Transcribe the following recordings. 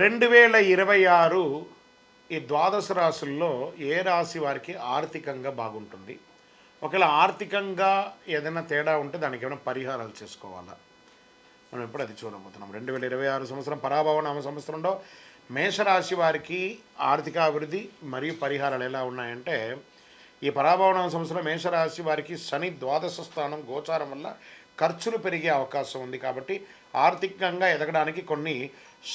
2026 ఈ ద్వాదశ రాశుల్లో ఏ రాశి వారికి ఆర్థికంగా బాగుంటుంది? ఒకవేళ ఆర్థికంగా ఏదైనా తేడా ఉంటే దానికి ఏమైనా పరిహారాలు చేసుకోవాలా? మనం ఇప్పుడు అది చూడబోతున్నాం. 2026 సంవత్సరం పరాభవ నామ సంవత్సరంలో మేషరాశి వారికి ఆర్థిక అభివృద్ధి మరియు పరిహారాలు ఎలా ఉన్నాయంటే, ఈ పరాభవ నామ సంవత్సరం మేషరాశి వారికి శని ద్వాదశ స్థానం గోచారం వల్ల ఖర్చులు పెరిగే అవకాశం ఉంది. కాబట్టి ఆర్థికంగా ఎదగడానికి కొన్ని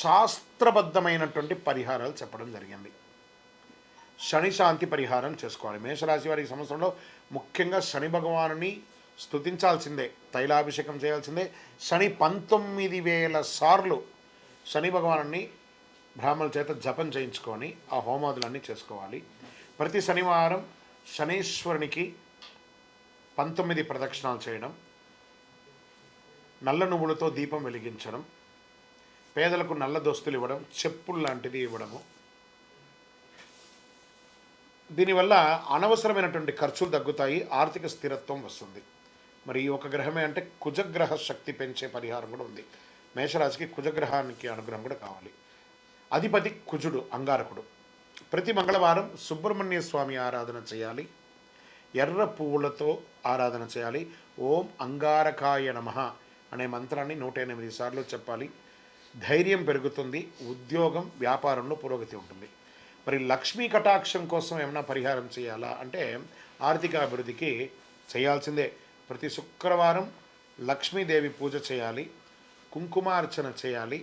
శాస్త్రబద్ధమైనటువంటి పరిహారాలు చెప్పడం జరిగింది. శని శాంతి పరిహారం చేసుకోవాలి. మేషరాశి వారి సంవత్సరంలో ముఖ్యంగా శని భగవానుని స్తుతించాల్సిందే, తైలాభిషేకం చేయాల్సిందే. శని 19,000 సార్లు శని భగవానుని బ్రాహ్మణుల చేత జపం చేయించుకొని ఆ హోమాదులన్నీ చేసుకోవాలి. ప్రతి శనివారం శనీశ్వరునికి 19 ప్రదక్షిణాలు చేయడం, నల్ల నువ్వులతో దీపం వెలిగించడం, పేదలకు నల్ల దోస్తులు ఇవ్వడం, చెప్పులు లాంటిది ఇవ్వడము. దీనివల్ల అనవసరమైనటువంటి ఖర్చులు తగ్గుతాయి, ఆర్థిక స్థిరత్వం వస్తుంది. మరి ఈ ఒక గ్రహమే అంటే కుజగ్రహ శక్తి పెంచే పరిహారం కూడా ఉంది. మేషరాశికి కుజగ్రహానికి అనుగ్రహం కూడా కావాలి. అధిపతి కుజుడు, అంగారకుడు. ప్రతి మంగళవారం సుబ్రహ్మణ్య స్వామి ఆరాధన చేయాలి. ఎర్ర పువ్వులతో ఆరాధన చేయాలి. ఓం అంగారకాయ నమః అనే మంత్రాన్ని 108 సార్లు చెప్పాలి. ధైర్యం పెరుగుతుంది, ఉద్యోగం వ్యాపారంలో పురోగతి ఉంటుంది. మరి లక్ష్మీ కటాక్షం కోసం ఏమైనా పరిహారం చేయాలా అంటే, ఆర్థిక అభివృద్ధికి చేయాల్సిందే. ప్రతి శుక్రవారం లక్ష్మీదేవి పూజ చేయాలి, కుంకుమార్చన చేయాలి,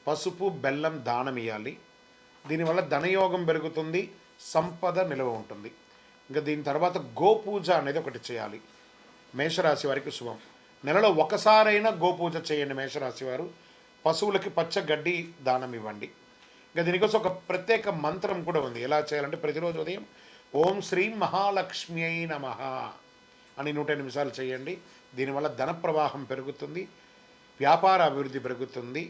పసుపు బెల్లం దానం ఇవ్వాలి. దీనివల్ల ధనయోగం పెరుగుతుంది, సంపద నిల్వ ఉంటుంది. ఇంకా దీని తర్వాత గోపూజ అనేది ఒకటి చేయాలి. మేషరాశి వారికి శుభం. నెలలో ఒకసారైనా గోపూజ చేయండి మేషరాశి వారు. పశువులకి పచ్చ గడ్డి దానం ఇవ్వండి. ఇంకా దీనికోసం ఒక ప్రత్యేక మంత్రం కూడా ఉంది. ఎలా చేయాలంటే, ప్రతిరోజు ఉదయం ఓం శ్రీం మహాలక్ష్మి నమః అని 108 సార్లు చేయండి. దీనివల్ల ధన ప్రవాహం పెరుగుతుంది, వ్యాపార అభివృద్ధి పెరుగుతుంది.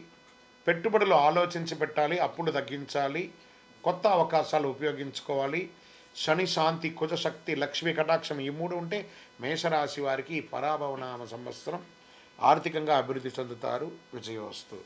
పెట్టుబడులు ఆలోచించి పెట్టాలి, అప్పులు తగ్గించాలి, కొత్త అవకాశాలు ఉపయోగించుకోవాలి. శని శాంతి, కుజశక్తి, లక్ష్మీ కటాక్షం ఈ 3 ఉంటే మేషరాశి వారికి పరాభవనామ సంవత్సరం ఆర్థికంగా అభివృద్ధి చెందుతారు. విజయోస్తు.